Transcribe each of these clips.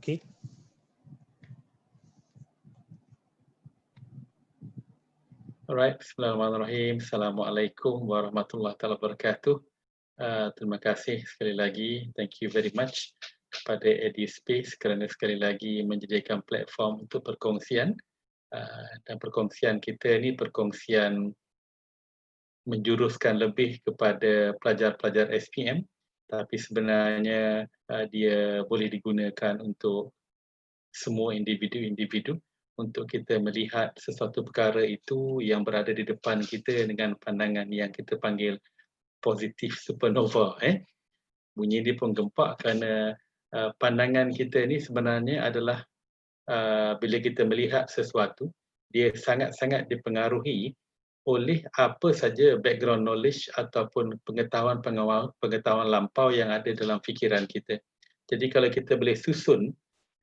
Okey. Alright, Bismillahirrahmanirrahim. Assalamualaikum warahmatullahi wabarakatuh. Terima kasih sekali lagi, thank you very much kepada EduSpace kerana sekali lagi menyediakan platform untuk perkongsian. Dan perkongsian kita ni perkongsian menjuruskan lebih kepada pelajar-pelajar SPM, tapi sebenarnya dia boleh digunakan untuk semua individu-individu untuk kita melihat sesuatu perkara itu yang berada di depan kita dengan pandangan yang kita panggil positif supernova. Bunyi dia pun gempak kerana pandangan kita ni sebenarnya adalah bila kita melihat sesuatu, dia sangat-sangat dipengaruhi oleh apa saja background knowledge ataupun pengetahuan lampau yang ada dalam fikiran kita. Jadi kalau kita boleh susun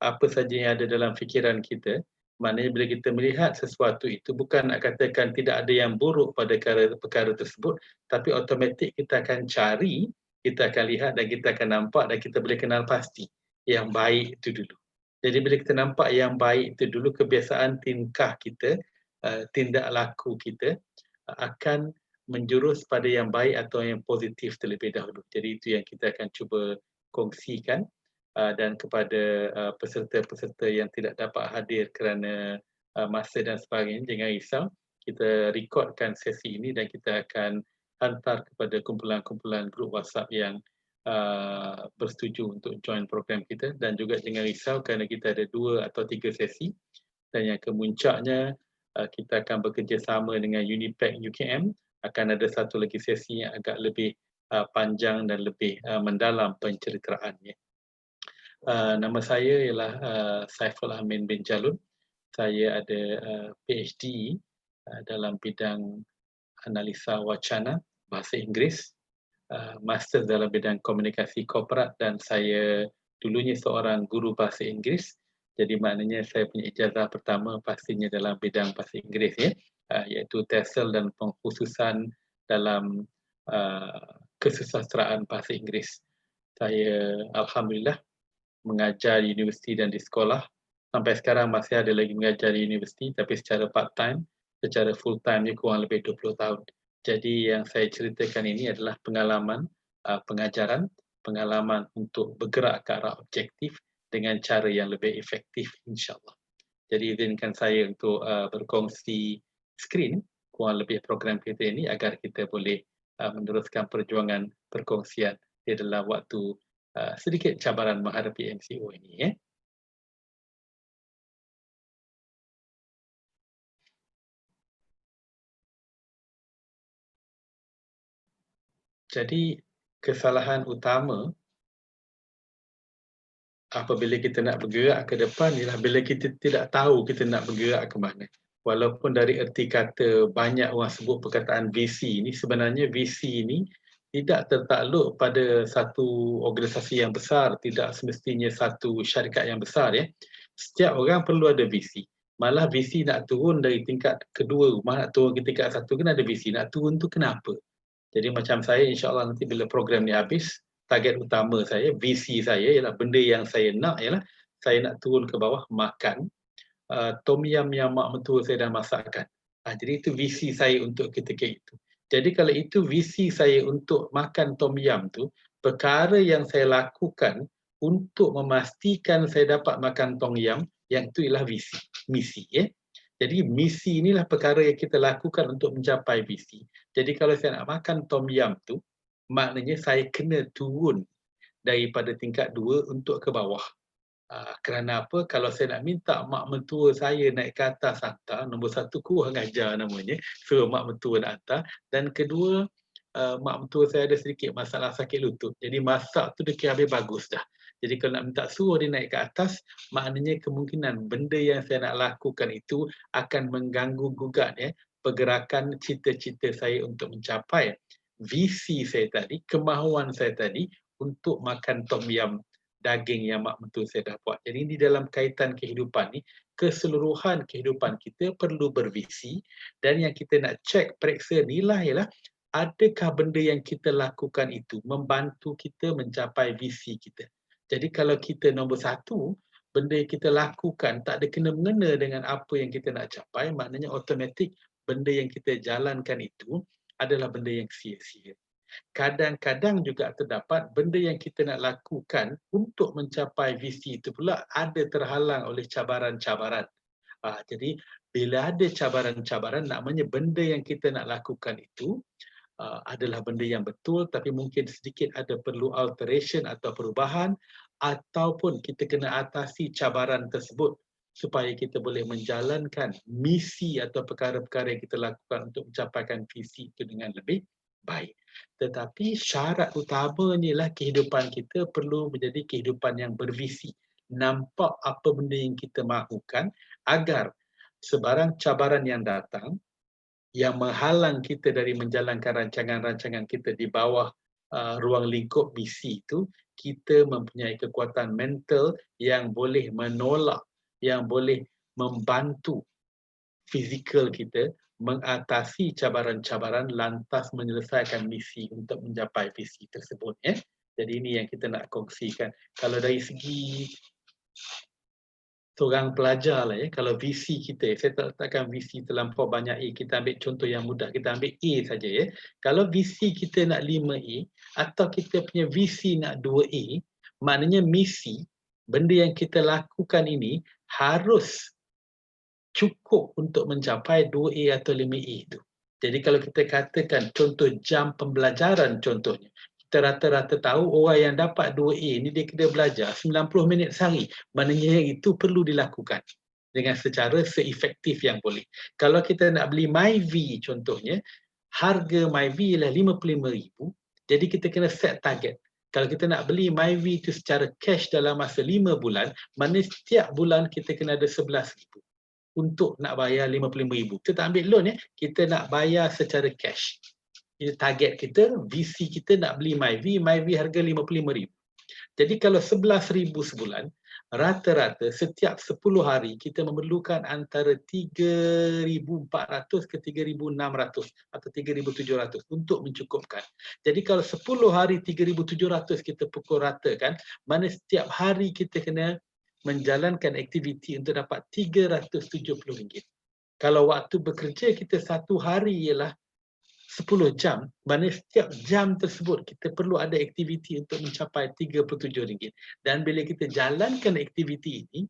apa saja yang ada dalam fikiran kita, maknanya bila kita melihat sesuatu itu bukan nak katakan tidak ada yang buruk pada perkara tersebut, tapi automatik kita akan cari, kita akan lihat dan kita akan nampak dan kita boleh kenal pasti yang baik itu dulu. Jadi bila kita nampak yang baik itu dulu, kebiasaan tingkah kita, tindak laku kita akan menjurus pada yang baik atau yang positif terlebih dahulu. Jadi itu yang kita akan cuba kongsikan. Dan kepada peserta-peserta yang tidak dapat hadir kerana masa dan sebagainya, jangan risau, kita rekodkan sesi ini dan kita akan hantar kepada kumpulan-kumpulan grup WhatsApp yang bersetuju untuk join program kita. Dan juga jangan risau kerana kita ada 2 atau 3 sesi, dan yang kemuncaknya kita akan bekerjasama dengan Unipack UKM, akan ada satu lagi sesi yang agak lebih panjang dan lebih mendalam penceriteraannya. Nama saya ialah Saiful Amin bin Jalun. Saya ada PhD dalam bidang analisa wacana bahasa Inggeris, master dalam bidang komunikasi korporat, dan saya dulunya seorang guru bahasa Inggeris. Jadi maknanya saya punya ijazah pertama pastinya dalam bidang bahasa Inggeris, iaitu TESOL dan pengkhususan dalam kesusasteraan bahasa Inggeris. Saya alhamdulillah mengajar di universiti dan di sekolah. Sampai sekarang masih ada lagi mengajar di universiti, tapi secara part time, secara full time ni kurang lebih 20 tahun. Jadi yang saya ceritakan ini adalah pengalaman pengajaran, pengalaman untuk bergerak ke arah objektif dengan cara yang lebih efektif, insyaAllah. Jadi izinkan saya untuk berkongsi skrin kurang lebih program kita ini agar kita boleh meneruskan perjuangan perkongsian di dalam waktu sedikit cabaran menghadapi MCO ini. Jadi kesalahan utama apabila kita nak bergerak ke depan ialah bila kita tidak tahu kita nak bergerak ke mana. Walaupun dari erti kata banyak orang sebut perkataan visi ini, sebenarnya visi ini tidak tertakluk pada satu organisasi yang besar, tidak semestinya satu syarikat yang besar. Setiap orang perlu ada visi. Malah visi nak turun dari tingkat kedua rumah, nak turun ke tingkat satu, kena ada visi. Nak turun tu kenapa? Jadi macam saya, insyaAllah nanti bila program ni habis, target utama saya, visi saya ialah benda yang saya nak ialah saya nak turun ke bawah makan tom yum yang mak mentua saya dah masakkan. Jadi itu visi saya untuk ketika itu. Jadi kalau itu visi saya untuk makan tom yum tu, perkara yang saya lakukan untuk memastikan saya dapat makan tom yum, yang itu ialah visi, misi. Jadi misi inilah perkara yang kita lakukan untuk mencapai visi. Jadi kalau saya nak makan tom yum tu, maknanya saya kena turun daripada tingkat 2 untuk ke bawah. Kerana apa? Kalau saya nak minta mak mentua saya naik ke atas hantar, nombor 1 kurang ajar namanya, suruh mak mentua nak hantar. Dan kedua, mak mentua saya ada sedikit masalah sakit lutut. Jadi masak tu dia kira habis bagus dah. Jadi kalau nak minta suruh dia naik ke atas, maknanya kemungkinan benda yang saya nak lakukan itu akan mengganggu gugat pergerakan cita-cita saya untuk mencapai visi saya tadi, kemahuan saya tadi untuk makan tom yum daging yang mak mentua saya dah buat. Jadi di dalam kaitan kehidupan ni, keseluruhan kehidupan kita perlu bervisi, dan yang kita nak cek, periksa nilai ialah adakah benda yang kita lakukan itu membantu kita mencapai visi kita. Jadi kalau kita nombor 1 benda yang kita lakukan tak ada kena-mengena dengan apa yang kita nak capai, maknanya automatik benda yang kita jalankan itu adalah benda yang sia-sia. Kadang-kadang juga terdapat benda yang kita nak lakukan untuk mencapai visi itu pula ada terhalang oleh cabaran-cabaran. Jadi bila ada cabaran-cabaran, namanya benda yang kita nak lakukan itu adalah benda yang betul, tapi mungkin sedikit ada perlu alteration atau perubahan, ataupun kita kena atasi cabaran tersebut supaya kita boleh menjalankan misi atau perkara-perkara yang kita lakukan untuk mencapaikan visi itu dengan lebih baik. Tetapi syarat utamanya ialah kehidupan kita perlu menjadi kehidupan yang bervisi. Nampak apa benda yang kita mahukan agar sebarang cabaran yang datang yang menghalang kita dari menjalankan rancangan-rancangan kita di bawah ruang lingkup misi itu, kita mempunyai kekuatan mental yang boleh menolak, yang boleh membantu fizikal kita mengatasi cabaran-cabaran lantas menyelesaikan misi untuk mencapai visi tersebut. Jadi ini yang kita nak kongsikan. Kalau dari segi seorang pelajar lah kalau visi kita, saya tak letakkan visi terlampau banyak A, kita ambil contoh yang mudah, kita ambil A saja Kalau visi kita nak 5A atau kita punya visi nak 2A, maknanya misi, benda yang kita lakukan ini harus cukup untuk mencapai 2A atau 5A itu. Jadi kalau kita katakan contoh jam pembelajaran contohnya, kita rata-rata tahu orang yang dapat 2A ni dia kena belajar 90 minit sehari. Maknanya itu perlu dilakukan dengan secara seefektif yang boleh. Kalau kita nak beli MyV contohnya, harga MyV ialah RM55,000. Jadi kita kena set target. Kalau kita nak beli MyV itu secara cash dalam masa 5 bulan, maknanya setiap bulan kita kena ada RM11,000 untuk nak bayar RM55,000. Kita tak ambil loan kita nak bayar secara cash. Target kita, visi kita nak beli MyV harga RM55,000. Jadi kalau RM11,000 sebulan, rata-rata setiap 10 hari kita memerlukan antara RM3,400 ke RM3,600 atau RM3,700 untuk mencukupkan. Jadi kalau 10 hari RM3,700 kita pukul ratakan, mana setiap hari kita kena menjalankan aktiviti untuk dapat RM370. Kalau waktu bekerja kita satu hari ialah 10 jam, mana setiap jam tersebut kita perlu ada aktiviti untuk mencapai RM37. Dan bila kita jalankan aktiviti ini,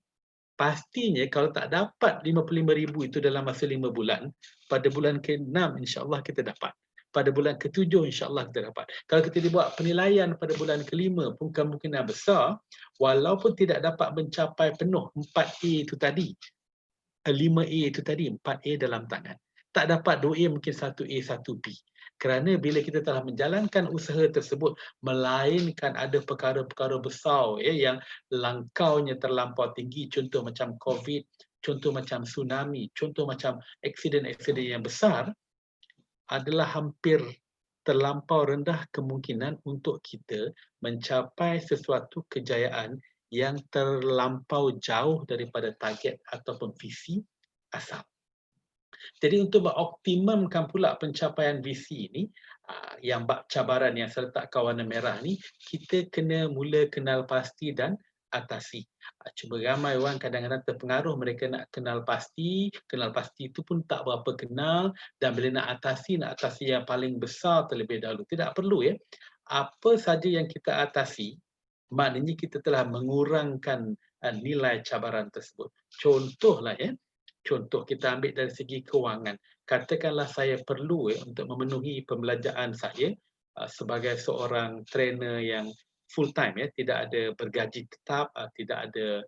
pastinya kalau tak dapat RM55,000 itu dalam masa 5 bulan, pada bulan ke-6 insya-Allah kita dapat. Pada bulan ke-7 insya-Allah kita dapat. Kalau kita dibuat penilaian pada bulan ke-5 pun kemungkinan besar, walaupun tidak dapat mencapai penuh 4A itu tadi, 5A itu tadi, 4A dalam tangan. Tak dapat 2A mungkin 1A, 1B. Kerana bila kita telah menjalankan usaha tersebut, melainkan ada perkara-perkara besar yang langkaunya terlampau tinggi, contoh macam COVID, contoh macam tsunami, contoh macam aksiden-aksiden yang besar, adalah hampir terlampau rendah kemungkinan untuk kita mencapai sesuatu kejayaan yang terlampau jauh daripada target ataupun visi asal. Jadi untuk mengoptimumkan pula pencapaian visi ini, yang bab cabaran yang saya letakkan warna merah ni, kita kena mula kenal pasti dan atasi. Cuma ramai orang kadang-kadang terpengaruh, mereka nak kenal pasti itu pun tak berapa kenal, dan bila nak atasi yang paling besar terlebih dahulu. Tidak perlu apa saja yang kita atasi, maknanya kita telah mengurangkan nilai cabaran tersebut. Contohlah contoh kita ambil dari segi kewangan. Katakanlah saya perlu untuk memenuhi pembelajaran saya sebagai seorang trainer yang full time tidak ada bergaji tetap, tidak ada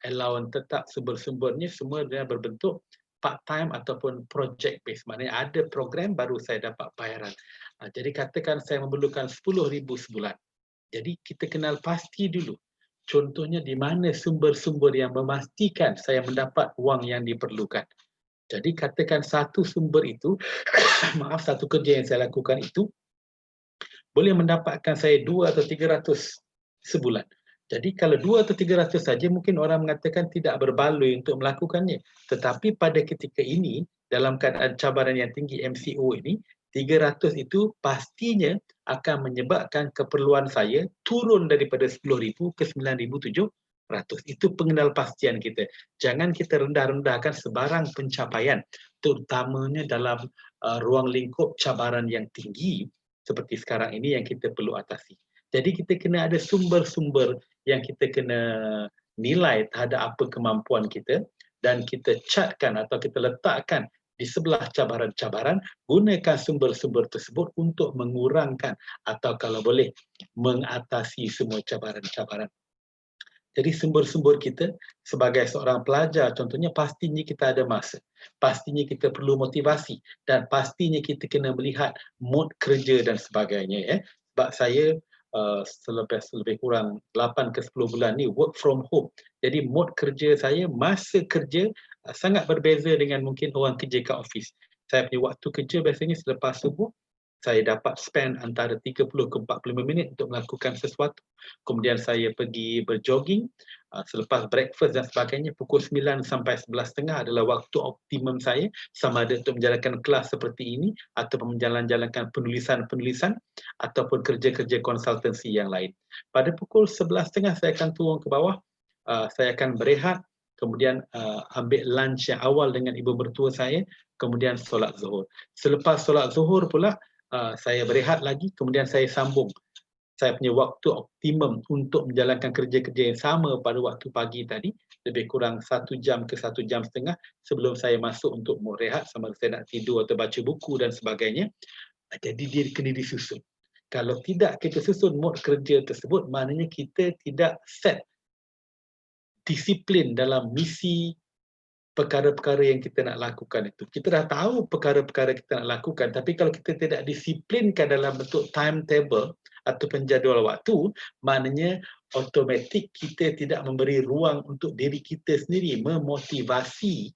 allowance tetap, sumber-sumbernya semua dia berbentuk part time ataupun project based. Maknanya ada program baru saya dapat bayaran. Jadi katakan saya memerlukan RM10,000 sebulan. Jadi kita kenal pasti dulu. Contohnya di mana sumber-sumber yang memastikan saya mendapat wang yang diperlukan. Jadi katakan satu sumber itu, satu kerja yang saya lakukan itu, boleh mendapatkan saya 2 atau 300 sebulan. Jadi kalau 2 atau 300 saja mungkin orang mengatakan tidak berbaloi untuk melakukannya. Tetapi pada ketika ini, dalam keadaan cabaran yang tinggi MCO ini, 300 itu pastinya akan menyebabkan keperluan saya turun daripada 10,000 ke 9,700. Itu pengenalpastian kita. Jangan kita rendah-rendahkan sebarang pencapaian, terutamanya dalam ruang lingkup cabaran yang tinggi seperti sekarang ini yang kita perlu atasi. Jadi kita kena ada sumber-sumber yang kita kena nilai terhadap apa kemampuan kita dan kita catkan atau kita letakkan di sebelah cabaran-cabaran, gunakan sumber-sumber tersebut untuk mengurangkan atau kalau boleh mengatasi semua cabaran-cabaran. Jadi sumber-sumber kita sebagai seorang pelajar contohnya pastinya kita ada masa, pastinya kita perlu motivasi dan pastinya kita kena melihat mood kerja dan sebagainya ya. Sebab saya selepas lebih kurang 8 ke 10 bulan ni work from home. Jadi mood kerja saya, masa kerja sangat berbeza dengan mungkin orang kerja kat office. Saya punya waktu kerja biasanya selepas subuh saya dapat spend antara 30 ke 45 minit untuk melakukan sesuatu. Kemudian saya pergi berjogging, selepas breakfast dan sebagainya, pukul 9 sampai 11.30 adalah waktu optimum saya, sama ada untuk menjalankan kelas seperti ini, ataupun menjalankan penulisan-penulisan, ataupun kerja-kerja konsultansi yang lain. Pada pukul 11.30 saya akan turun ke bawah, saya akan berehat, kemudian ambil lunch yang awal dengan ibu mertua saya, kemudian solat zuhur. Selepas solat zuhur pula, saya berehat lagi, kemudian saya sambung. Saya punya waktu optimum untuk menjalankan kerja-kerja yang sama pada waktu pagi tadi, lebih kurang 1 jam ke 1 jam setengah sebelum saya masuk untuk berehat, sama ada saya nak tidur atau baca buku dan sebagainya. Jadi dia kena disusun. Kalau tidak kita susun mod kerja tersebut, maknanya kita tidak set disiplin dalam misi perkara-perkara yang kita nak lakukan itu. Kita dah tahu perkara-perkara kita nak lakukan, tapi kalau kita tidak disiplinkan dalam bentuk timetable atau penjadual waktu, maknanya automatik kita tidak memberi ruang untuk diri kita sendiri memotivasi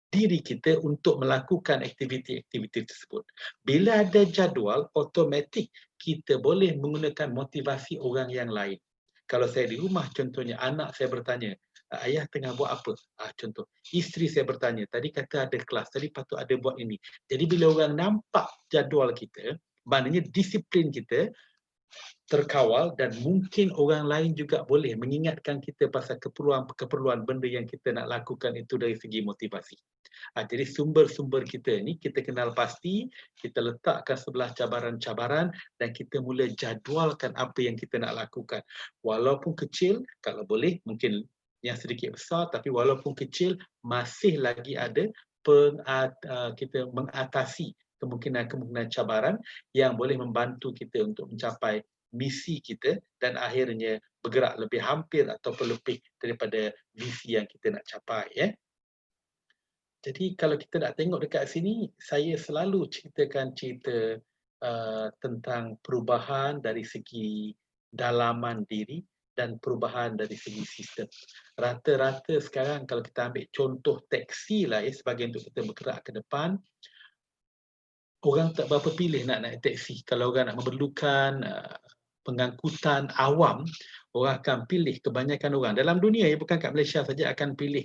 diri kita untuk melakukan aktiviti-aktiviti tersebut. Bila ada jadual, automatik kita boleh menggunakan motivasi orang yang lain. Kalau saya di rumah contohnya, anak saya bertanya, ayah tengah buat apa? Contoh, isteri saya bertanya, tadi kata ada kelas, tadi patut ada buat ini. Jadi bila orang nampak jadual kita, maknanya disiplin kita terkawal dan mungkin orang lain juga boleh mengingatkan kita pasal keperluan benda yang kita nak lakukan itu dari segi motivasi. Jadi sumber-sumber kita ni kita kenal pasti, kita letakkan sebelah cabaran-cabaran dan kita mula jadualkan apa yang kita nak lakukan. Walaupun kecil, kalau boleh mungkin yang sedikit besar, tapi walaupun kecil masih lagi ada kita mengatasi kemungkinan-kemungkinan cabaran yang boleh membantu kita untuk mencapai misi kita dan akhirnya bergerak lebih hampir ataupun lebih daripada visi yang kita nak capai ya. Jadi kalau kita nak tengok dekat sini, saya selalu ceritakan cerita tentang perubahan dari segi dalaman diri dan perubahan dari segi sistem. Rata-rata sekarang kalau kita ambil contoh taksi lah ya, sebagai untuk kita bergerak ke depan, orang tak berapa pilih nak naik taksi. Kalau orang nak memerlukan pengangkutan awam, orang akan pilih, kebanyakan orang dalam dunia ya, bukan kat Malaysia saja, akan pilih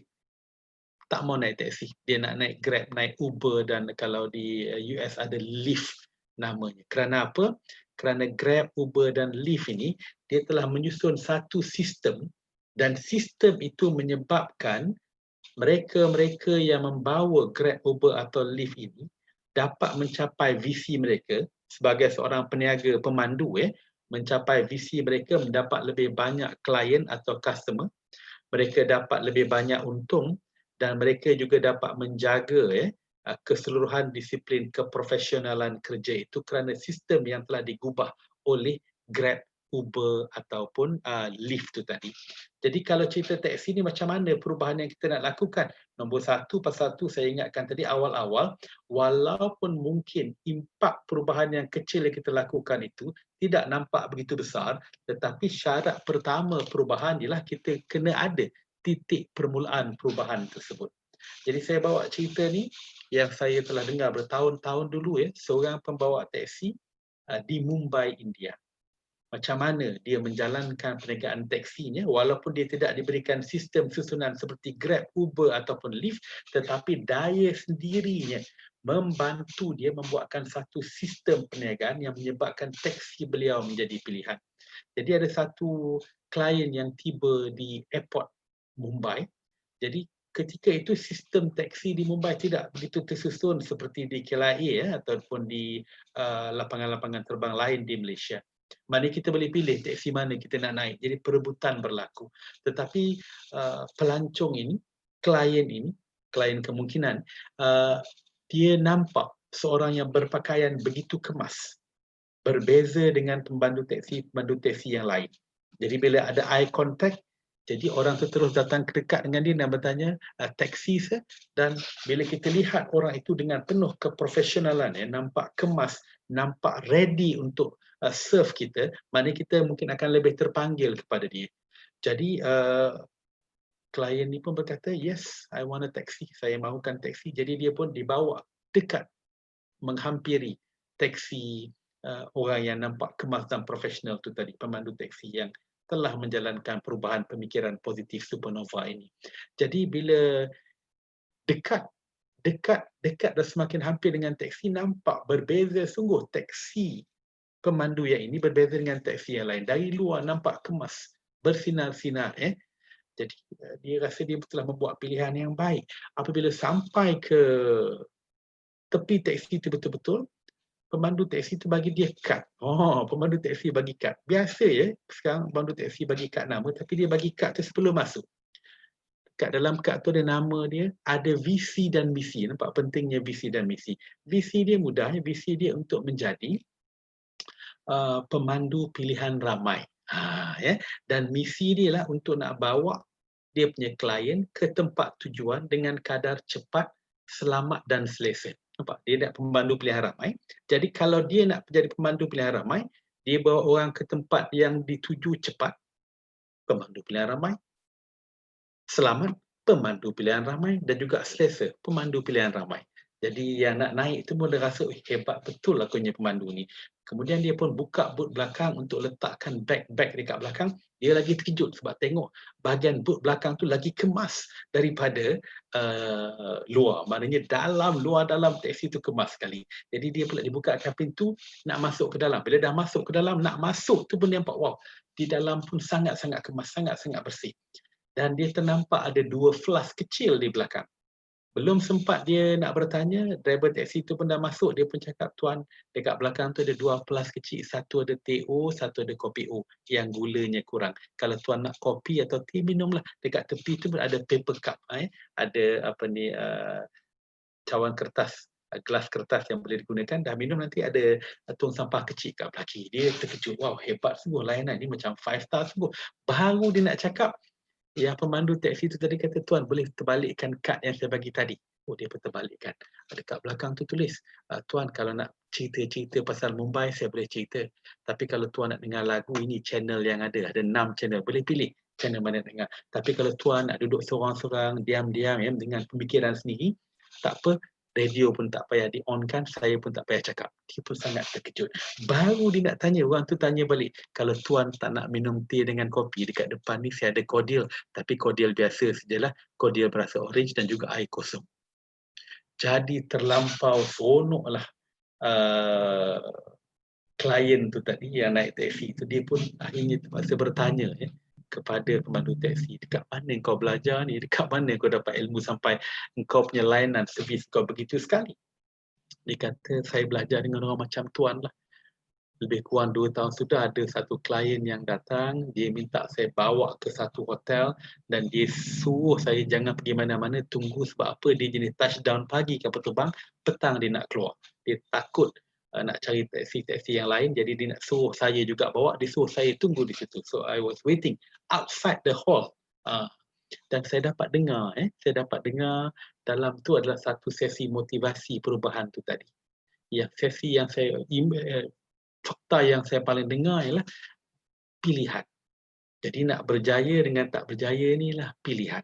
tak mau naik taksi. Dia nak naik Grab, naik Uber, dan kalau di US ada Lyft namanya. Kerana apa? Kerana Grab, Uber dan Lyft ini dia telah menyusun satu sistem dan sistem itu menyebabkan mereka-mereka yang membawa Grab, Uber atau Lyft ini dapat mencapai visi mereka sebagai seorang peniaga pemandu mencapai visi mereka mendapat lebih banyak klien atau customer, mereka dapat lebih banyak untung dan mereka juga dapat menjaga keseluruhan disiplin keprofesionalan kerja itu kerana sistem yang telah digubah oleh Grab, Uber ataupun Lyft tu tadi. Jadi kalau cerita taksi ni macam mana perubahan yang kita nak lakukan? Nombor satu, pasal tu saya ingatkan tadi awal-awal, walaupun mungkin impak perubahan yang kecil yang kita lakukan itu tidak nampak begitu besar, tetapi syarat pertama perubahan ialah kita kena ada titik permulaan perubahan tersebut. Jadi saya bawa cerita ni yang saya telah dengar bertahun-tahun dulu seorang pembawa taksi di Mumbai, India. Macam mana dia menjalankan perniagaan taksinya walaupun dia tidak diberikan sistem susunan seperti Grab, Uber ataupun Lyft, tetapi daya sendirinya membantu dia membuatkan satu sistem perniagaan yang menyebabkan taksi beliau menjadi pilihan. Jadi ada satu klien yang tiba di airport Mumbai. Jadi ketika itu sistem taksi di Mumbai tidak begitu tersusun seperti di KLIA ataupun di lapangan-lapangan terbang lain di Malaysia. Mana kita boleh pilih taksi mana kita nak naik. Jadi perebutan berlaku. Tetapi pelancong ini, klien kemungkinan, dia nampak seorang yang berpakaian begitu kemas. Berbeza dengan pemandu taksi yang lain. Jadi bila ada eye contact, jadi orang tu terus datang dekat dengan dia dan bertanya, taksi sir? Dan bila kita lihat orang itu dengan penuh keprofesionalan, nampak kemas, nampak ready untuk serve kita, mana kita mungkin akan lebih terpanggil kepada dia. Jadi klien ni pun berkata, yes, I want a taxi. Saya mahukan taksi. Jadi dia pun dibawa dekat menghampiri taksi orang yang nampak kemas dan profesional tu tadi, pemandu taksi yang telah menjalankan perubahan pemikiran positif supernova ini. Jadi bila dekat dan semakin hampir dengan taksi, nampak berbeza sungguh taksi pemandu yang ini berbeza dengan taksi yang lain. Dari luar nampak kemas, bersinar-sinar. Jadi dia rasa dia telah membuat pilihan yang baik. Apabila sampai ke tepi taksi itu betul-betul, pemandu taksi itu bagi dia kad. Pemandu taksi bagi kad. Biasa sekarang pemandu taksi bagi kad nama, tapi dia bagi kad tu sebelum masuk. Kat dalam kad tu ada nama dia, ada visi dan misi. Nampak pentingnya visi dan misi. Visi dia mudah, visi dia untuk menjadi pemandu pilihan ramai. Dan misi dia lah untuk nak bawa dia punya klien ke tempat tujuan dengan kadar cepat, selamat dan selesa. Nampak? Dia nak pemandu pilihan ramai. Jadi kalau dia nak jadi pemandu pilihan ramai, dia bawa orang ke tempat yang dituju cepat, pemandu pilihan ramai. Selamat, pemandu pilihan ramai, dan juga selesa, pemandu pilihan ramai. Jadi yang nak naik tu pun dia rasa hebat betul lah punya pemandu ni. Kemudian dia pun buka boot belakang untuk letakkan beg-beg dekat belakang. Dia lagi terkejut sebab tengok bahagian boot belakang tu lagi kemas daripada luar. Maknanya luar dalam taksi tu kemas sekali. Jadi dia pula dibukakan pintu nak masuk ke dalam. Bila dah masuk ke dalam, nak masuk tu pun nampak wow, di dalam pun sangat-sangat kemas, sangat-sangat bersih. Dan dia ternampak ada 2 flask kecil di belakang. Belum sempat dia nak bertanya, driver taksi tu pun dah masuk, dia pun cakap, tuan, dekat belakang tu ada 2 flask kecil, satu ada teh O, satu ada kopi O, yang gulanya kurang. Kalau tuan nak kopi atau teh, minumlah. Dekat tepi tu pun ada paper cup, ada cawan kertas, gelas kertas yang boleh digunakan, dah minum nanti ada tong sampah kecil kat belakang. Dia terkejut, wow, hebat sungguh layanan ni, macam 5 star sungguh. Baru dia nak cakap, yang pemandu taksi tu tadi kata, tuan boleh terbalikkan kad yang saya bagi tadi. Dia pun terbalikkan. Dekat belakang tu tulis, tuan kalau nak cerita-cerita pasal Mumbai, saya boleh cerita. Tapi kalau tuan nak dengar lagu, ini channel yang ada 6 channel. Boleh pilih channel mana nak dengar. Tapi kalau tuan nak duduk seorang-seorang, diam-diam dengan pemikiran sendiri, tak apa, radio pun tak payah di-on-kan, saya pun tak payah cakap. Dia pun sangat terkejut. Baru dia nak tanya, orang tu tanya balik, kalau tuan tak nak minum teh dengan kopi, dekat depan ni saya ada cordial, tapi cordial biasa sajalah, cordial berasa orange dan juga air kosong. Jadi terlampau seronoklah klien tu tadi yang naik taksi tu, dia pun akhirnya terpaksa bertanya kepada pemandu taksi, dekat mana kau belajar ni, dekat mana kau dapat ilmu sampai kau punya layanan servis kau begitu sekali. Dia kata, saya belajar dengan orang macam tuan lah. Lebih kurang 2 tahun sudah ada satu klien yang datang, dia minta saya bawa ke satu hotel dan dia suruh saya jangan pergi mana-mana, tunggu sebab apa, dia jenis touchdown pagi kapal terbang, petang dia nak keluar. Dia takut nak cari taksi-taksi yang lain, jadi dia nak suruh saya juga bawa, dia suruh saya tunggu di situ. So I was waiting outside the hall. Dan saya dapat dengar, dalam tu adalah satu sesi motivasi perubahan tu tadi. Ya, sesi yang saya fakta yang saya paling dengar ialah pilihan. Jadi nak berjaya dengan tak berjaya inilah pilihan.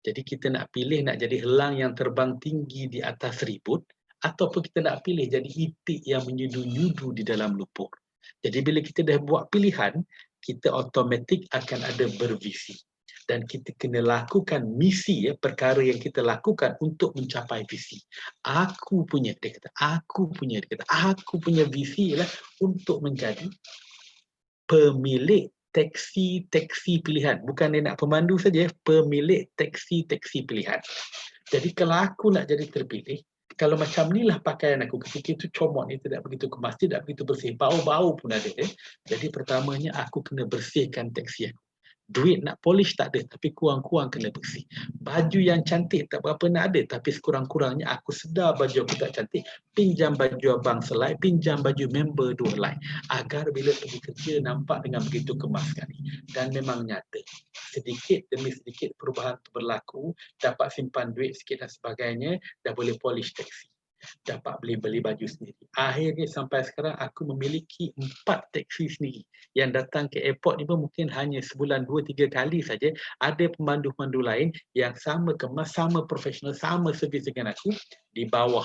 Jadi kita nak pilih nak jadi elang yang terbang tinggi di atas ribut, ataupun kita nak pilih jadi itik yang menyudu-nyudu di dalam lumpur. Jadi bila kita dah buat pilihan, kita automatik akan ada bervisi. Dan kita kena lakukan misi, perkara yang kita lakukan untuk mencapai visi. Aku punya visi ialah untuk menjadi pemilik teksi pilihan. Bukan dia nak pemandu saja, pemilik teksi pilihan. Jadi kalau aku nak jadi terpilih, kalau macam ni lah pakaian aku ketika itu comot ni, tidak begitu kemas, tidak begitu bersih, bau-bau pun ada. Jadi pertamanya aku kena bersihkan teksi aku. Duit nak polish tak ada, tapi kurang-kurang kena bersih. Baju yang cantik tak berapa nak ada, tapi sekurang-kurangnya aku sedar baju aku tak cantik, pinjam baju abang selai, pinjam baju member 2 helai, agar bila pergi kerja nampak dengan begitu kemas sekali. Dan memang nyata, sedikit demi sedikit perubahan itu berlaku, dapat simpan duit sikit dan sebagainya, dah boleh polish teksi, dapat beli baju sendiri. Akhirnya sampai sekarang aku memiliki 4 teksi sendiri. Yang datang ke airport ni pun mungkin hanya sebulan 2-3 kali saja. Ada pemandu-pemandu lain yang sama kemas, sama profesional, sama servis dengan aku di bawah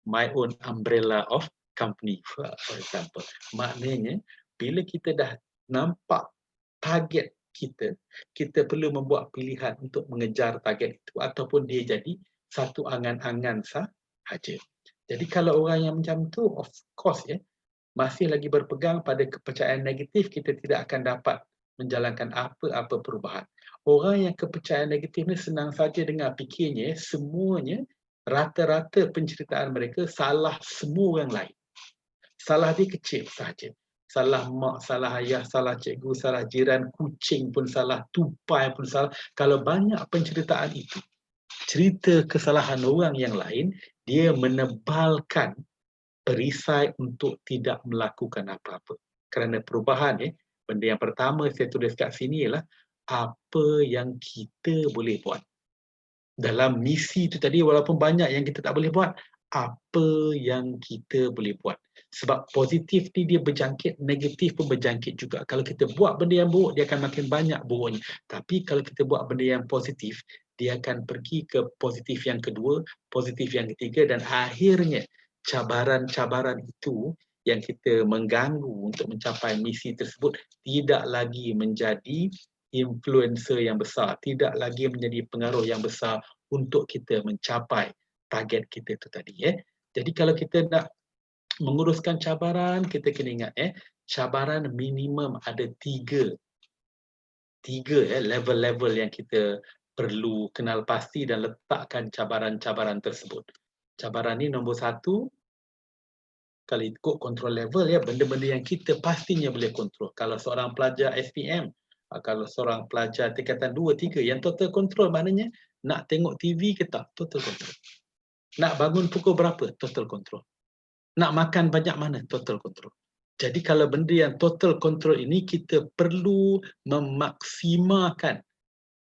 my own umbrella of company, for example. Maknanya bila kita dah nampak target kita, kita perlu membuat pilihan untuk mengejar target itu ataupun dia jadi satu angan-angan sahaja. Jadi kalau orang yang macam tu, of course masih lagi berpegang pada kepercayaan negatif, kita tidak akan dapat menjalankan apa-apa perubahan. Orang yang kepercayaan negatif ni senang saja dengar, fikirnya semuanya rata-rata penceritaan mereka salah semua orang lain. Salah dia kecil sahaja. Salah mak, salah ayah, salah cikgu, salah jiran, kucing pun salah, tupai pun salah. Kalau banyak penceritaan itu, cerita kesalahan orang yang lain, dia menebalkan perisai untuk tidak melakukan apa-apa. Kerana perubahan, benda yang pertama saya tulis kat sini ialah apa yang kita boleh buat. Dalam misi itu tadi, walaupun banyak yang kita tak boleh buat, apa yang kita boleh buat. Sebab positif ni dia berjangkit, negatif pun berjangkit juga. Kalau kita buat benda yang buruk, dia akan makin banyak buruknya. Tapi kalau kita buat benda yang positif, dia akan pergi ke positif yang kedua, positif yang ketiga, dan akhirnya cabaran-cabaran itu yang kita mengganggu untuk mencapai misi tersebut tidak lagi menjadi influencer yang besar, tidak lagi menjadi pengaruh yang besar untuk kita mencapai target kita itu tadi. Jadi kalau kita nak menguruskan cabaran, kita kena ingat cabaran minimum ada tiga level-level yang kita perlu kenal pasti dan letakkan cabaran-cabaran tersebut. Cabaran ni nombor 1, kalau ikut control level benda-benda yang kita pastinya boleh kontrol. Kalau seorang pelajar SPM, kalau seorang pelajar tingkatan 2, 3, yang total control maknanya nak tengok TV ke tak, total control. Nak bangun pukul berapa, total control. Nak makan banyak mana, total control. Jadi kalau benda yang total control ini, kita perlu memaksimalkan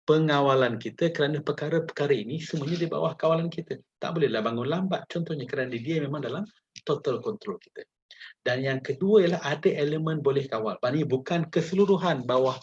pengawalan kita kerana perkara-perkara ini semuanya di bawah kawalan kita. Tak bolehlah bangun lambat contohnya kerana dia memang dalam total control kita. Dan yang kedua ialah ada elemen boleh kawal. Ini bukan keseluruhan bawah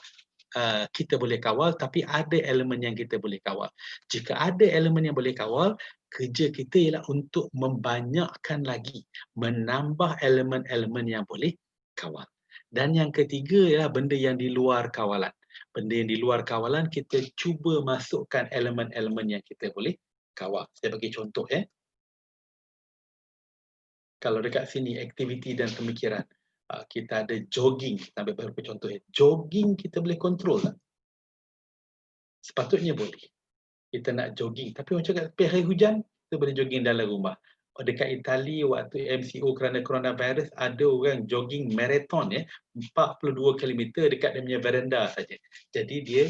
kita boleh kawal, tapi ada elemen yang kita boleh kawal. Jika ada elemen yang boleh kawal, kerja kita ialah untuk membanyakkan lagi, menambah elemen-elemen yang boleh kawal. Dan yang ketiga ialah benda yang di luar kawalan. Benda yang di luar kawalan, kita cuba masukkan elemen-elemen yang kita boleh kawal. Saya bagi contoh Kalau dekat sini aktiviti dan pemikiran, kita ada jogging, kita ambil beberapa contoh Jogging kita boleh kontrol tak? Sepatutnya boleh. Kita nak jogging, tapi macam kat tepi hari hujan, kita boleh jogging dalam rumah. Dekat Itali waktu MCO kerana coronavirus, ada orang jogging marathon 42 km dekat dia punya veranda saja. Jadi dia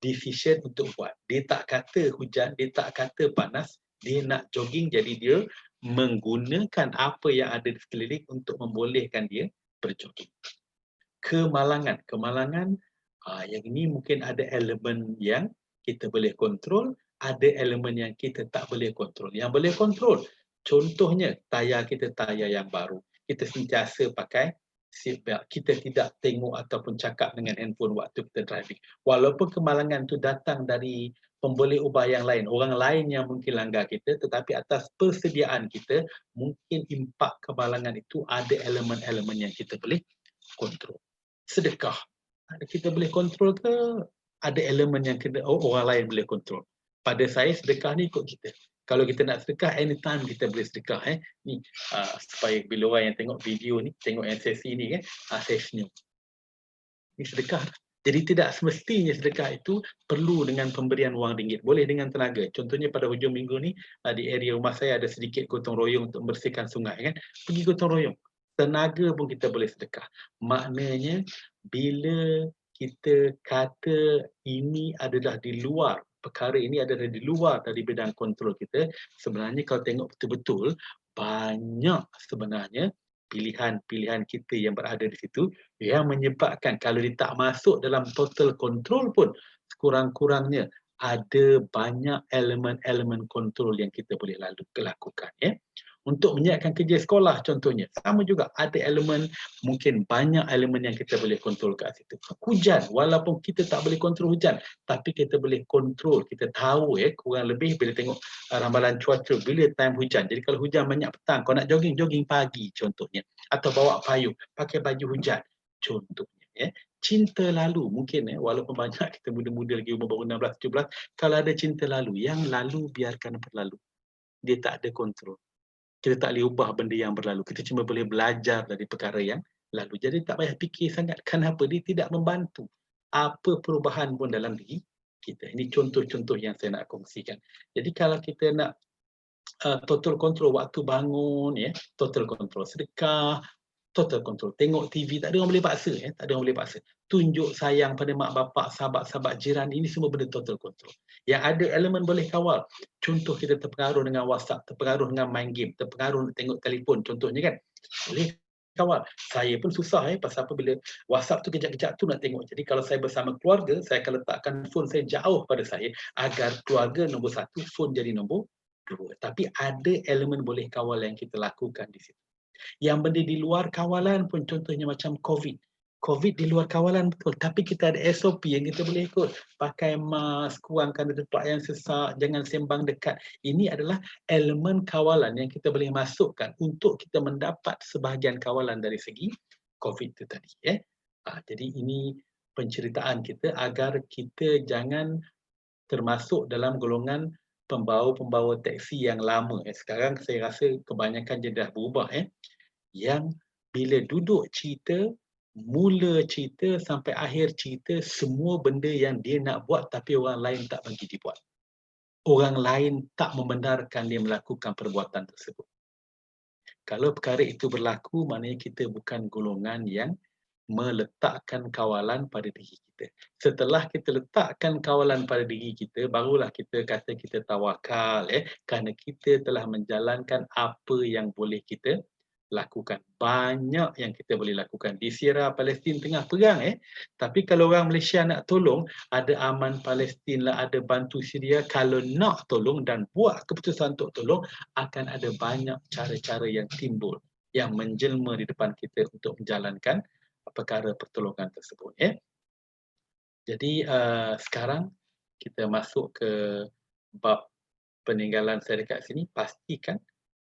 decision untuk buat. Dia tak kata hujan, dia tak kata panas, dia nak jogging, jadi dia menggunakan apa yang ada di sekeliling untuk membolehkan dia berjogging. Kemalangan yang ini mungkin ada elemen yang kita boleh kontrol, ada elemen yang kita tak boleh kontrol. Yang boleh kontrol, contohnya tayar kita tayar yang baru. Kita sentiasa pakai seatbelt. Kita tidak tengok ataupun cakap dengan handphone waktu kita driving. Walaupun kemalangan itu datang dari pemboleh ubah yang lain, orang lain yang mungkin langgar kita, tetapi atas persediaan kita, mungkin impak kemalangan itu ada elemen-elemen yang kita boleh kontrol. Sedekah, kita boleh kontrol ke? Ada elemen yang orang lain boleh kontrol. Pada saya sedekah ni ikut kita. Kalau kita nak sedekah, anytime kita boleh sedekah. Ni supaya bila orang yang tengok video ni, tengok yang sesi ni saya senyum. Ini sedekah. Jadi tidak semestinya sedekah itu perlu dengan pemberian wang ringgit. Boleh dengan tenaga. Contohnya pada hujung minggu ni, di area rumah saya ada sedikit gotong royong untuk membersihkan sungai kan. Pergi gotong royong. Tenaga pun kita boleh sedekah. Maknanya bila kita kata ini adalah di luar, perkara ini adalah di luar dari bidang kontrol kita, sebenarnya kalau tengok betul-betul, banyak sebenarnya pilihan-pilihan kita yang berada di situ yang menyebabkan kalau dia tak masuk dalam total control pun, sekurang-kurangnya ada banyak elemen-elemen kontrol yang kita boleh lakukan. Untuk menyiapkan kerja sekolah contohnya, sama juga ada elemen, mungkin banyak elemen yang kita boleh kontrol kat situ. Hujan, walaupun kita tak boleh kontrol hujan, tapi kita boleh kontrol, kita tahu kurang lebih bila tengok ramalan cuaca, bila time hujan. Jadi kalau hujan banyak petang, kau nak jogging, jogging pagi contohnya. Atau bawa payung, pakai baju hujan contohnya. Cinta lalu mungkin walaupun banyak kita muda-muda lagi umur baru 16, 17, kalau ada cinta lalu, yang lalu biarkan berlalu. Dia tak ada kontrol. Kita tak boleh ubah benda yang berlalu. Kita cuma boleh belajar dari perkara yang lalu. Jadi tak payah fikir sangat. Kenapa? Dia tidak membantu apa perubahan pun dalam diri kita. Ini contoh-contoh yang saya nak kongsikan. Jadi kalau kita nak total control waktu bangun, total control sedekah, total control. Tengok TV, tak ada orang boleh paksa. Tak ada orang boleh paksa. Tunjuk sayang pada mak bapak, sahabat-sahabat jiran, ini semua benda total control. Yang ada elemen boleh kawal. Contoh kita terpengaruh dengan WhatsApp, terpengaruh dengan main game, terpengaruh nak tengok telefon contohnya kan. Boleh kawal. Saya pun susah pasal apa bila WhatsApp tu kejap-kejap tu nak tengok. Jadi kalau saya bersama keluarga, saya akan letakkan phone saya jauh pada saya agar keluarga nombor 1, phone jadi nombor 2. Tapi ada elemen boleh kawal yang kita lakukan di situ. Yang benda di luar kawalan pun contohnya macam COVID. COVID di luar kawalan betul, tapi kita ada SOP yang kita boleh ikut. Pakai mask, kurangkan tempat yang sesak, jangan sembang dekat. Ini adalah elemen kawalan yang kita boleh masukkan untuk kita mendapat sebahagian kawalan dari segi COVID itu tadi. Jadi ini penceritaan kita agar kita jangan termasuk dalam golongan pembawa-pembawa teksi yang lama. Sekarang saya rasa kebanyakan dia dah berubah. Yang bila duduk cerita, mula cerita sampai akhir cerita, semua benda yang dia nak buat tapi orang lain tak bagi dia buat. Orang lain tak membenarkan dia melakukan perbuatan tersebut. Kalau perkara itu berlaku, maknanya kita bukan golongan yang meletakkan kawalan pada diri kita. Setelah kita letakkan kawalan pada diri kita, barulah kita kata kita tawakal kerana kita telah menjalankan apa yang boleh kita lakukan. Banyak yang kita boleh lakukan. Di Sierra Palestin tengah perang tapi kalau orang Malaysia nak tolong, ada aman Palestin lah, ada bantu Syria. Kalau nak tolong dan buat keputusan untuk tolong, akan ada banyak cara-cara yang timbul, yang menjelma di depan kita untuk menjalankan perkara pertolongan tersebut. Jadi sekarang kita masuk ke bab peninggalan saya dekat sini. Pastikan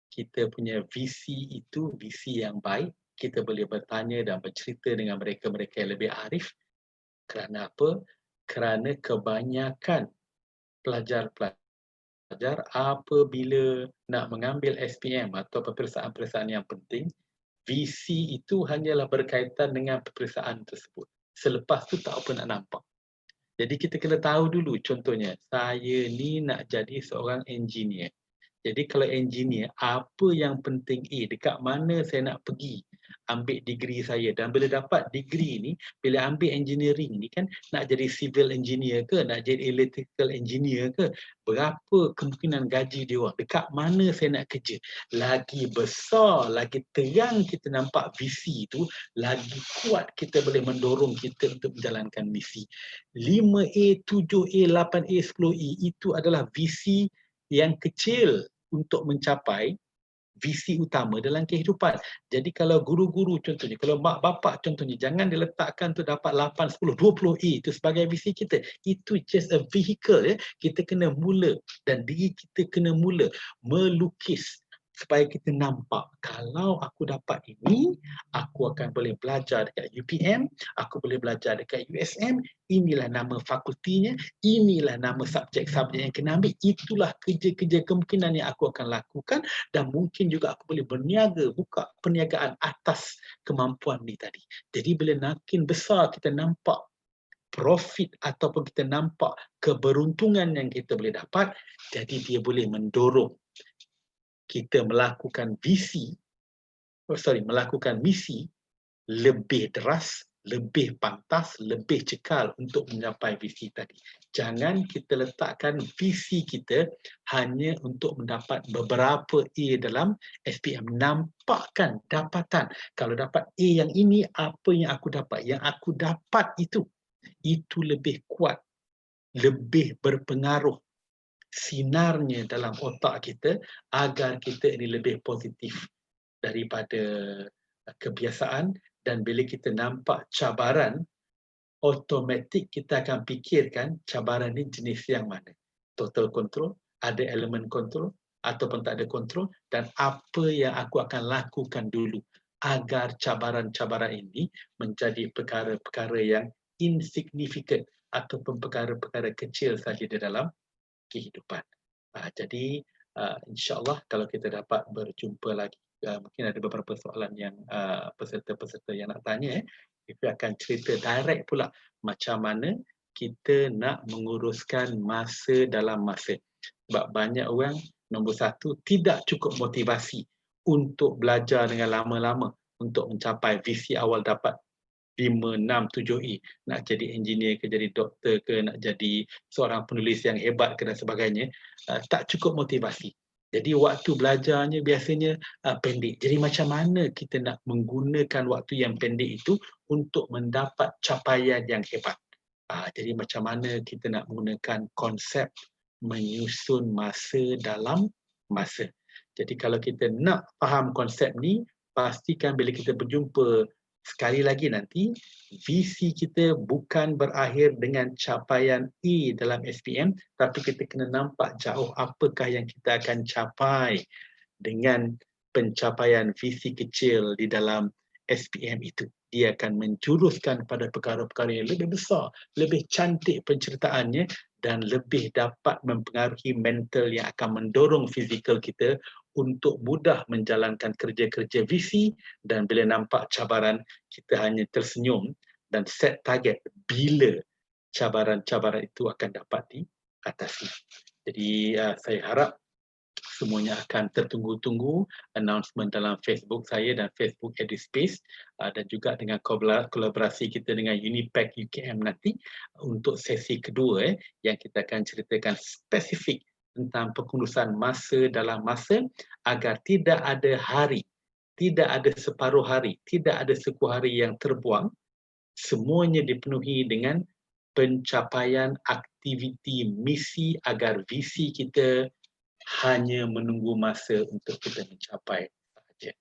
kita punya visi itu visi yang baik. Kita boleh bertanya dan bercerita dengan mereka-mereka yang lebih arif. Kerana apa? Kerana kebanyakan pelajar apabila nak mengambil SPM atau peperiksaan-peperiksaan yang penting, visi itu hanyalah berkaitan dengan peperiksaan tersebut. Selepas tu tak apa nak nampak. Jadi kita kena tahu dulu, contohnya, saya ni nak jadi seorang engineer. Jadi kalau engineer, apa yang penting dekat mana saya nak pergi ambil degree saya. Dan bila dapat degree ni, bila ambil engineering ni kan, nak jadi civil engineer ke, nak jadi electrical engineer ke, berapa kemungkinan gaji dia orang, dekat mana saya nak kerja. Lagi besar, lagi terang kita nampak visi tu, lagi kuat kita boleh mendorong kita untuk menjalankan misi. 5A, 7A, 8A, 10A itu adalah visi yang kecil untuk mencapai visi utama dalam kehidupan. Jadi kalau guru-guru contohnya, kalau mak bapak contohnya, jangan diletakkan tu dapat 8, 10, 20A itu sebagai visi kita. Itu just a vehicle. Kita kena mula dan diri kita kena mula melukis supaya kita nampak kalau aku dapat ini, aku akan boleh belajar dekat UPM, aku boleh belajar dekat USM, inilah nama fakultinya, inilah nama subjek-subjek yang kena ambil, itulah kerja-kerja kemungkinan yang aku akan lakukan dan mungkin juga aku boleh berniaga, buka perniagaan atas kemampuan ni tadi. Jadi bila makin besar kita nampak profit ataupun kita nampak keberuntungan yang kita boleh dapat, jadi dia boleh mendorong kita melakukan melakukan misi lebih deras, lebih pantas, lebih cekal untuk mencapai visi tadi. Jangan kita letakkan visi kita hanya untuk mendapat beberapa A dalam SPM. Nampakkan dapatan. Kalau dapat A yang ini, apa yang aku dapat? Yang aku dapat itu lebih kuat, lebih berpengaruh sinarnya dalam otak kita agar kita ini lebih positif daripada kebiasaan, dan bila kita nampak cabaran, automatik kita akan fikirkan cabaran ni jenis yang mana. Total control, ada elemen control ataupun tak ada control, dan apa yang aku akan lakukan dulu agar cabaran-cabaran ini menjadi perkara-perkara yang insignificant ataupun perkara-perkara kecil saja di dalam kehidupan. Jadi insya-Allah kalau kita dapat berjumpa lagi, mungkin ada beberapa soalan yang peserta-peserta yang nak tanya, kita akan cerita direct pula macam mana kita nak menguruskan masa dalam masa. Sebab banyak orang, nombor satu, tidak cukup motivasi untuk belajar dengan lama-lama untuk mencapai visi awal dapat 5, 6, 7A. Nak jadi engineer ke, jadi doktor ke, nak jadi seorang penulis yang hebat ke dan sebagainya, tak cukup motivasi. Jadi waktu belajarnya biasanya pendek. Jadi macam mana kita nak menggunakan waktu yang pendek itu untuk mendapat capaian yang hebat. Jadi macam mana kita nak menggunakan konsep menyusun masa dalam masa. Jadi kalau kita nak faham konsep ni, pastikan bila kita berjumpa sekali lagi nanti, visi kita bukan berakhir dengan capaian A dalam SPM, tapi kita kena nampak jauh apakah yang kita akan capai dengan pencapaian visi kecil di dalam SPM itu. Dia akan menjuruskan pada perkara-perkara yang lebih besar, lebih cantik penceritaannya, dan lebih dapat mempengaruhi mental yang akan mendorong fizikal kita untuk mudah menjalankan kerja-kerja visi, dan bila nampak cabaran, kita hanya tersenyum dan set target bila cabaran-cabaran itu akan dapat diatasi. Jadi saya harap semuanya akan tertunggu-tunggu announcement dalam Facebook saya dan Facebook EduSpace, dan juga dengan kolaborasi kita dengan Unipack UKM nanti untuk sesi kedua yang kita akan ceritakan spesifik tentang pengurusan masa dalam masa agar tidak ada hari, tidak ada separuh hari, tidak ada suku hari yang terbuang, semuanya dipenuhi dengan pencapaian aktiviti misi agar visi kita hanya menunggu masa untuk kita mencapai sahaja.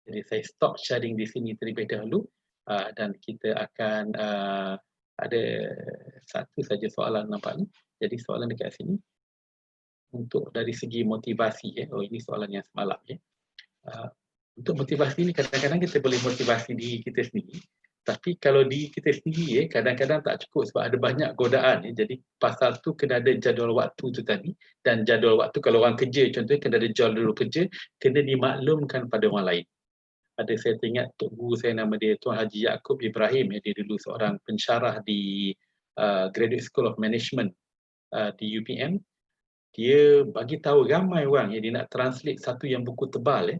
Jadi saya stop sharing di sini terlebih dahulu, dan kita akan ada satu saja soalan nampak ni. Jadi soalan dekat sini untuk dari segi motivasi, oh ini soalan yang semalam ya. Untuk motivasi ni kadang-kadang kita boleh motivasi diri kita sendiri, tapi kalau di kita sendiri kadang-kadang tak cukup sebab ada banyak godaan. Jadi pasal tu kena ada jadual waktu tu tadi, dan jadual waktu kalau orang kerja contohnya kena ada jadual kerja, kena dimaklumkan pada orang lain. Ada saya teringat tok guru saya nama dia Tuan Haji Yaakob Ibrahim, dia dulu seorang pensyarah di Graduate School of Management di UPM. Dia bagi tahu ramai orang yang dia nak translate satu yang buku tebal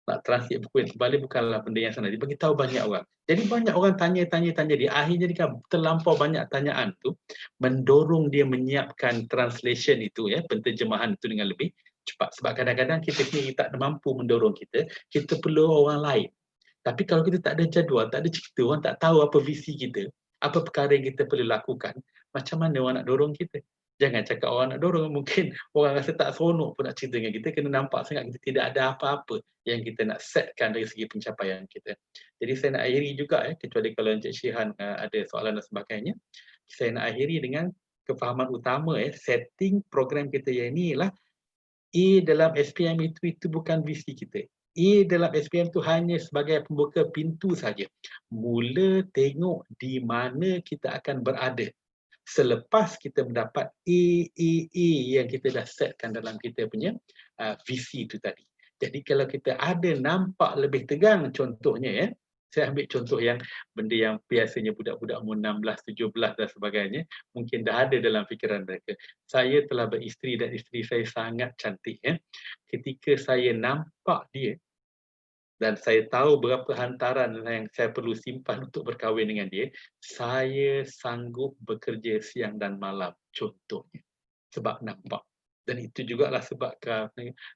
nak translate buku yang tebal bukanlah benda yang sana. Dia bagi tahu banyak orang. Jadi banyak orang tanya dia. Akhirnya dia terlampau banyak tanyaan tu mendorong dia menyiapkan translation itu penterjemahan itu dengan lebih cepat. Sebab kadang-kadang kita sendiri tak mampu mendorong kita perlu orang lain. Tapi kalau kita tak ada jadual, tak ada cerita, orang tak tahu apa visi kita, apa perkara yang kita perlu lakukan, macam mana orang nak dorong kita? Jangan cakap orang nak dorong, mungkin orang rasa tak seronok pun nak cerita dengan kita, kena nampak sangat kita tidak ada apa-apa yang kita nak setkan dari segi pencapaian kita. Jadi saya nak akhiri juga, kecuali kalau Encik Syihan ada soalan dan sebagainya, saya nak akhiri dengan kefahaman utama, setting program kita yang ini ialah A dalam SPM itu bukan visi kita. A dalam SPM itu hanya sebagai pembuka pintu saja. Mula tengok di mana kita akan berada. Selepas kita mendapat A yang kita dah setkan dalam kita punya visi itu tadi. Jadi kalau kita ada nampak lebih tegang, contohnya ya, saya ambil contoh yang benda yang biasanya budak-budak umur 16, 17 dan sebagainya, mungkin dah ada dalam fikiran mereka. Saya telah beristeri dan isteri saya sangat cantik. Ya. Ketika saya nampak dia, dan saya tahu berapa hantaran yang saya perlu simpan untuk berkahwin dengan dia, saya sanggup bekerja siang dan malam, contohnya. Sebab nampak. Dan itu jugalah sebab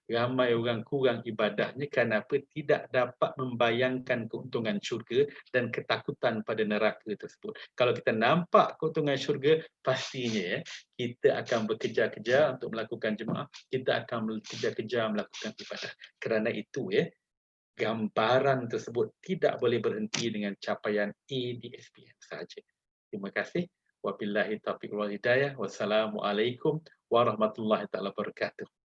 ramai orang kurang ibadahnya kerana apa? Tidak dapat membayangkan keuntungan syurga dan ketakutan pada neraka tersebut. Kalau kita nampak keuntungan syurga, pastinya kita akan bekerja-kerja untuk melakukan jemaah, kita akan bekerja-kerja melakukan ibadah. Kerana itu gambaran tersebut tidak boleh berhenti dengan capaian A di SPM saja. Terima kasih. Wabillahi taufiq wal hidayah. Wassalamualaikum warahmatullahi taala wabarakatuh.